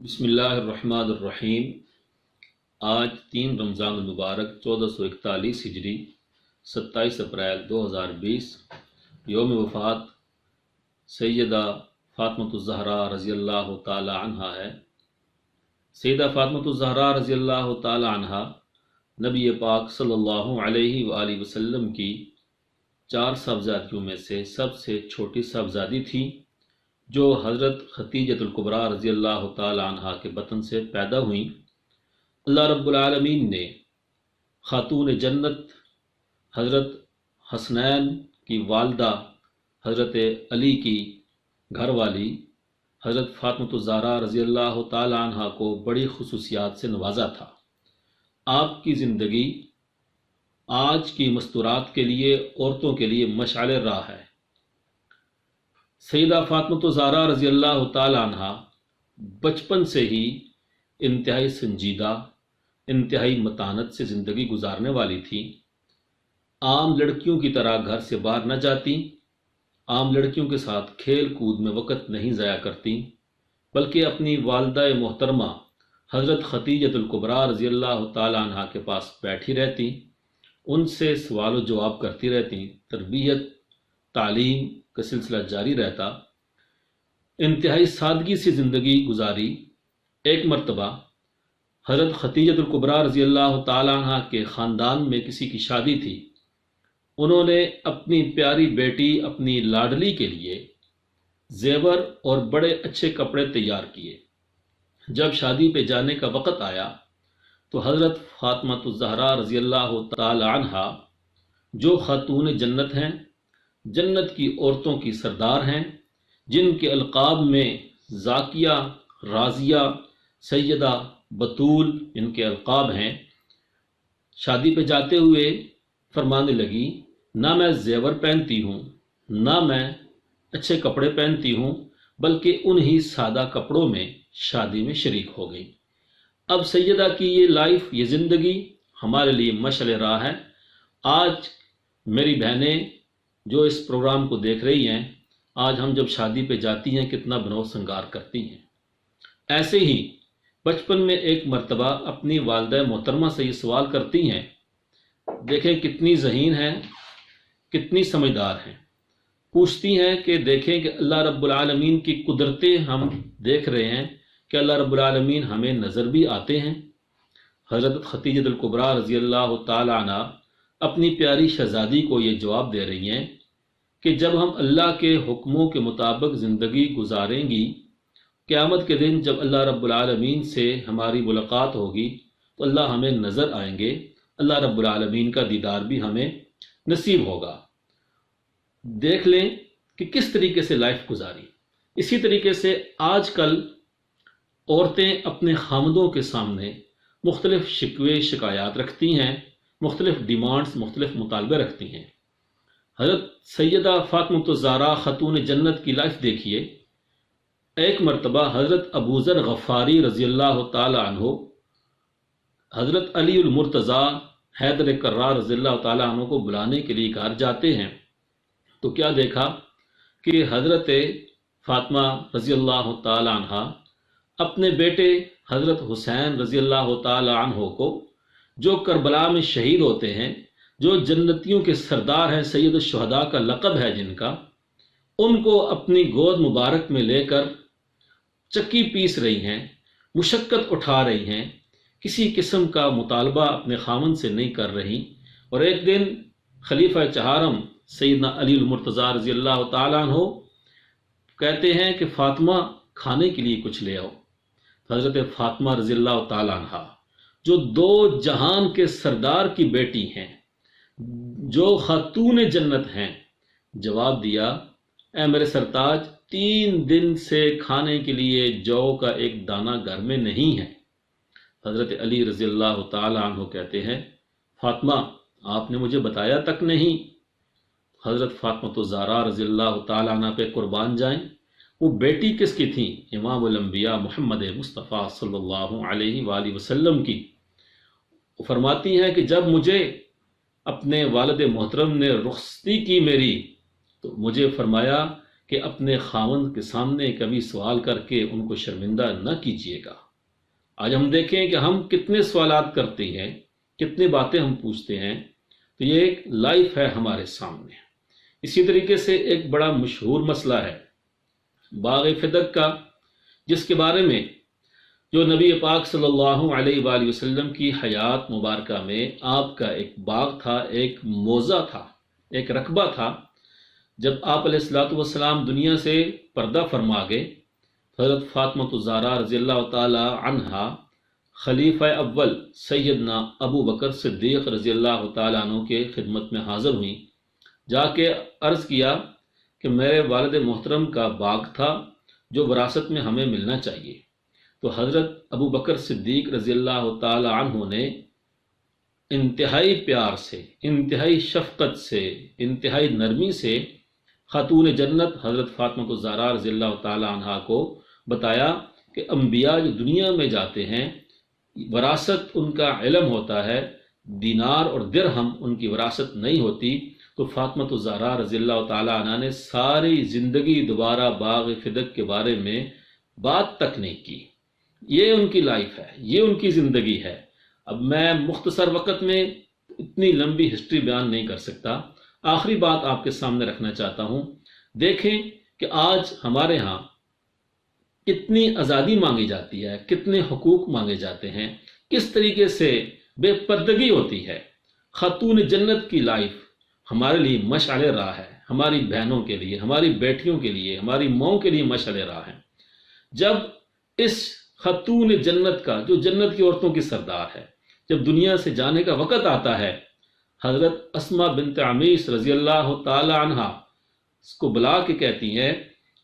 بسم اللہ الرحمن الرحیم۔ آج 3 رمضان المبارک 1441 ہجری 27 اپریل 2020 یوم وفات سیدہ فاطمہ الزہرا رضی اللہ تعالی عنہا ہے۔ سیدہ فاطمہ الزہرا رضی اللہ تعالی عنہا نبی پاک صلی اللہ علیہ وآلہ وسلم کی 4 صاحبزادیوں میں سے سب سے چھوٹی صاحبزادی تھی، جو حضرت ختیجۃ الکبریٰ رضی اللہ تعالی عنہا کے بطن سے پیدا ہوئیں۔ اللہ رب العالمین نے خاتون جنت حضرت حسنین کی والدہ حضرت علی کی گھر والی حضرت فاطمہ الزہرا رضی اللہ تعالی عنہا کو بڑی خصوصیات سے نوازا تھا۔ آپ کی زندگی آج کی مستورات کے لیے، عورتوں کے لیے مشعل راہ ہے۔ سیدہ فاطمہ الزہرا رضی اللہ تعالی عنہا بچپن سے ہی انتہائی سنجیدہ، انتہائی متانت سے زندگی گزارنے والی تھی۔ عام لڑکیوں کی طرح گھر سے باہر نہ جاتی، عام لڑکیوں کے ساتھ کھیل کود میں وقت نہیں ضائع کرتی، بلکہ اپنی والدہ محترمہ حضرت ختیجۃ الکبریٰ رضی اللہ تعالی عنہا کے پاس بیٹھی رہتی، ان سے سوال و جواب کرتی رہتی، تربیت تعلیم کا سلسلہ جاری رہتا۔ انتہائی سادگی سے زندگی گزاری۔ ایک مرتبہ حضرت ختیجۃ الکبریٰ رضی اللہ تعالی عنہا کے خاندان میں کسی کی شادی تھی۔ انہوں نے اپنی پیاری بیٹی، اپنی لاڈلی کے لیے زیور اور بڑے اچھے کپڑے تیار کیے۔ جب شادی پہ جانے کا وقت آیا تو حضرت فاطمہ الزہرا رضی اللہ تعالی عنہا، جو خاتون جنت ہیں، جنت کی عورتوں کی سردار ہیں، جن کے القاب میں زاکیہ، راضیہ، سیدہ، بطول ان کے القاب ہیں، شادی پہ جاتے ہوئے فرمانے لگی، نہ میں زیور پہنتی ہوں، نہ میں اچھے کپڑے پہنتی ہوں، بلکہ انہی سادہ کپڑوں میں شادی میں شریک ہو گئی۔ اب سیدہ کی یہ لائف، یہ زندگی ہمارے لیے مشعل راہ ہے۔ آج میری بہنیں جو اس پروگرام کو دیکھ رہی ہیں، آج ہم جب شادی پہ جاتی ہیں کتنا بنو سنگار کرتی ہیں۔ ایسے ہی بچپن میں ایک مرتبہ اپنی والدہ محترمہ سے یہ سوال کرتی ہیں، دیکھیں کتنی ذہین ہیں، کتنی سمجھدار ہیں۔ پوچھتی ہیں کہ دیکھیں کہ اللہ رب العالمین کی قدرتیں ہم دیکھ رہے ہیں کہ اللہ رب العالمین ہمیں نظر بھی آتے ہیں۔ حضرت ختیجۃ الکبریٰ رضی اللہ تعالی عنہ اپنی پیاری شہزادی کو یہ جواب دے رہی ہیں کہ جب ہم اللہ کے حکموں کے مطابق زندگی گزاریں گی، قیامت کے دن جب اللہ رب العالمین سے ہماری ملاقات ہوگی تو اللہ ہمیں نظر آئیں گے، اللہ رب العالمین کا دیدار بھی ہمیں نصیب ہوگا۔ دیکھ لیں کہ کس طریقے سے لائف گزاری۔ اسی طریقے سے آج کل عورتیں اپنے خامدوں کے سامنے مختلف شکوے شکایات رکھتی ہیں، مختلف ڈیمانڈز، مختلف مطالبے رکھتی ہیں۔ حضرت سیدہ فاطمہ الزہرا خاتون جنت کی لائف دیکھیے۔ ایک مرتبہ حضرت ابو ذر غفاری رضی اللہ تعالی عنہ حضرت علی المرتضیٰ حیدر کرار رضی اللہ تعالی عنہ کو بلانے کے لیے گھر جاتے ہیں تو کیا دیکھا کہ حضرت فاطمہ رضی اللہ تعالی عنہ اپنے بیٹے حضرت حسین رضی اللہ تعالی عنہ کو، جو کربلا میں شہید ہوتے ہیں، جو جنتیوں کے سردار ہیں، سید الشہداء کا لقب ہے جن کا، ان کو اپنی گود مبارک میں لے کر چکی پیس رہی ہیں، مشقت اٹھا رہی ہیں، کسی قسم کا مطالبہ اپنے خامن سے نہیں کر رہی۔ اور ایک دن خلیفہ چہارم سیدنا علی المرتضیٰ رضی اللہ تعالیٰ عنہ کہتے ہیں کہ فاطمہ کھانے کے لیے کچھ لے آؤ۔ حضرت فاطمہ رضی اللہ تعالیٰ عنہ، جو 2 جہان کے سردار کی بیٹی ہیں، جو خاتون جنت ہیں، جواب دیا، اے میرے سرتاج، 3 دن سے کھانے کے لیے جو کا ایک دانہ گھر میں نہیں ہے۔ حضرت علی رضی اللہ تعالی عنہ کہتے ہیں، فاطمہ آپ نے مجھے بتایا تک نہیں۔ حضرت فاطمہ الزہرا رضی اللہ تعالی عنہ پہ قربان جائیں، وہ بیٹی کس کی تھیں؟ امام الانبیاء محمد مصطفیٰ صلی اللہ علیہ وآلہ وسلم کی۔ وہ فرماتی ہیں کہ جب مجھے اپنے والد محترم نے رخصتی کی میری، تو مجھے فرمایا کہ کہ اپنے خاوند کے سامنے کبھی سوال کر کے ان کو شرمندہ نہ کیجیے گا۔ آج ہم دیکھیں کہ ہم کتنے سوالات کرتے ہیں، کتنی باتیں ہم پوچھتے ہیں، تو یہ ایک لائف ہے ہمارے سامنے۔ اسی طریقے سے ایک بڑا مشہور مسئلہ ہے باغ فدق کا، جس کے بارے میں جو نبی پاک صلی اللہ علیہ وآلہ وسلم کی حیات مبارکہ میں آپ کا ایک باغ تھا، ایک موضع تھا، ایک رقبہ تھا۔ جب آپ علیہ السلام دنیا سے پردہ فرما گئے، حضرت فاطمہ الزہرا رضی اللہ تعالی عنہا خلیفہ اول سیدنا ابو بکر صدیق رضی اللہ تعالیٰ عنہ کے خدمت میں حاضر ہوئیں، جا کے عرض کیا کہ میرے والد محترم کا باغ تھا جو وراثت میں ہمیں ملنا چاہیے۔ تو حضرت ابو بکر صدیق رضی اللہ تعالی عنہ نے انتہائی پیار سے، انتہائی شفقت سے، انتہائی نرمی سے خاتون جنت حضرت فاطمہ الزہرا رضی اللہ تعالی عنہ کو بتایا کہ انبیاء جو دنیا میں جاتے ہیں وراثت ان کا علم ہوتا ہے، دینار اور درہم ان کی وراثت نہیں ہوتی۔ تو فاطمہ الزہرا رضی اللہ تعالی عنہ نے ساری زندگی دوبارہ باغ فدق کے بارے میں بات تک نہیں کی۔ یہ ان کی لائف ہے، یہ ان کی زندگی ہے۔ اب میں مختصر وقت میں اتنی لمبی ہسٹری بیان نہیں کر سکتا۔ آخری بات آپ کے سامنے رکھنا چاہتا ہوں۔ دیکھیں کہ آج ہمارے ہاں کتنی آزادی مانگی جاتی ہے، کتنے حقوق مانگے جاتے ہیں، کس طریقے سے بے پردگی ہوتی ہے۔ خاتون جنت کی لائف ہمارے لیے مشعل راہ ہے، ہماری بہنوں کے لیے، ہماری بیٹیوں کے لیے، ہماری ماؤں کے لیے مشعل راہ ہے۔ جب اس خاتون جنت کا جو جنت کی عورتوں کی سردار ہے، جب دنیا سے جانے کا وقت آتا ہے، حضرت اسماء بنت عمیس رضی اللہ تعالی عنہا اس کو بلا کے کہتی ہیں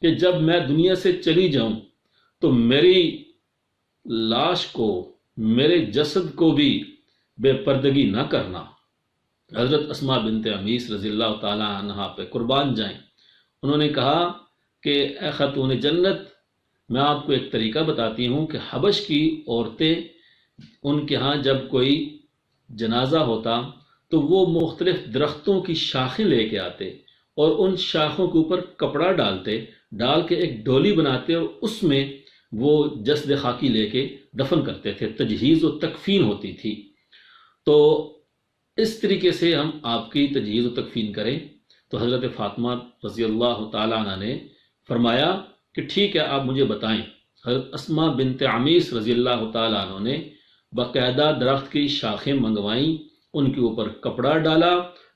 کہ جب میں دنیا سے چلی جاؤں تو میری لاش کو، میرے جسد کو بھی بے پردگی نہ کرنا۔ حضرت اسماء بنت عمیس رضی اللہ تعالی عنہا پہ قربان جائیں، انہوں نے کہا کہ اے خاتون جنت، میں آپ کو ایک طریقہ بتاتی ہوں کہ حبش کی عورتیں، ان کے ہاں جب کوئی جنازہ ہوتا تو وہ مختلف درختوں کی شاخیں لے کے آتے اور ان شاخوں کے اوپر کپڑا ڈال کے ایک ڈولی بناتے اور اس میں وہ جسد خاکی لے کے دفن کرتے تھے، تجہیز و تکفین ہوتی تھی۔ تو اس طریقے سے ہم آپ کی تجہیز و تکفین کریں۔ تو حضرت فاطمہ رضی اللہ تعالیٰ عنہ نے فرمایا کہ ٹھیک ہے، آپ مجھے بتائیں۔ حضرت اسماء بنت عمیس رضی اللہ تعالیٰ عنہ نے باقاعدہ درخت کی شاخیں منگوائیں، ان کے اوپر کپڑا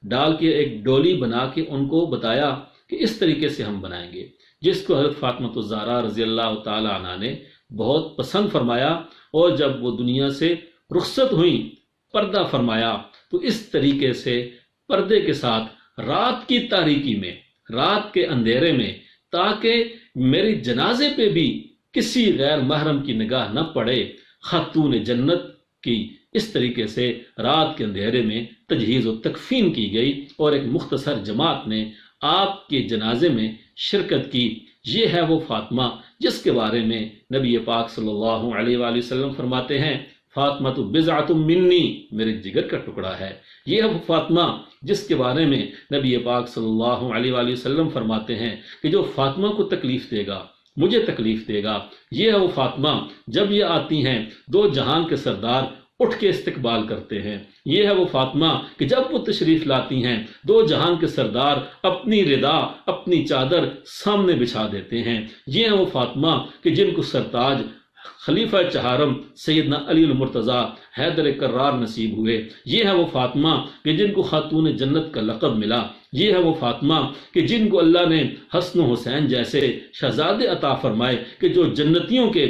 ڈال کے ایک ڈولی بنا کے ان کو بتایا کہ اس طریقے سے ہم بنائیں گے، جس کو حضرت فاطمہ الزہرا رضی اللہ تعالی عنہ نے بہت پسند فرمایا۔ اور جب وہ دنیا سے رخصت ہوئیں، پردہ فرمایا، تو اس طریقے سے پردے کے ساتھ رات کی تاریکی میں، رات کے اندھیرے میں، تاکہ میری جنازے پہ بھی کسی غیر محرم کی نگاہ نہ پڑے، خاتون جنت کی اس طریقے سے رات کے اندھیرے میں تجہیز و تکفین کی گئی اور ایک مختصر جماعت نے آپ کے جنازے میں شرکت کی۔ یہ ہے وہ فاطمہ جس کے بارے میں نبی پاک صلی اللہ علیہ وآلہ وسلم فرماتے ہیں فاطمہ تو بضعۃ منی، میرے جگر کا ٹکڑا ہے۔ یہ ہے وہ فاطمہ جس کے بارے میں نبی پاک صلی اللہ علیہ وآلہ وسلم فرماتے ہیں کہ جو فاطمہ کو تکلیف دے گا مجھے تکلیف دے گا۔ یہ ہے وہ فاطمہ جب یہ آتی ہیں دو جہان کے سردار اٹھ کے استقبال کرتے ہیں۔ یہ ہے وہ فاطمہ کہ جب وہ تشریف لاتی ہیں دو جہان کے سردار اپنی ردا، اپنی چادر سامنے بچھا دیتے ہیں۔ یہ ہے وہ فاطمہ کہ جن کو سرتاج خلیفہ چہارم سیدنا علی المرتضیٰ حیدر کرار نصیب ہوئے۔ یہ ہے وہ فاطمہ کہ جن کو خاتون جنت کا لقب ملا۔ یہ ہے وہ فاطمہ کہ جن کو اللہ نے حسن و حسین جیسے شہزادے عطا فرمائے کہ جو جنتیوں کے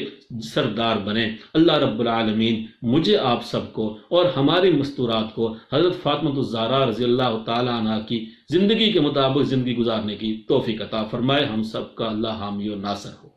سردار بنے۔ اللہ رب العالمین مجھے، آپ سب کو اور ہماری مستورات کو حضرت فاطمہ الزہرا رضی اللہ تعالیٰ عنہ کی زندگی کے مطابق زندگی گزارنے کی توفیق عطا فرمائے۔ ہم سب کا اللہ حامی و ناصر ہو۔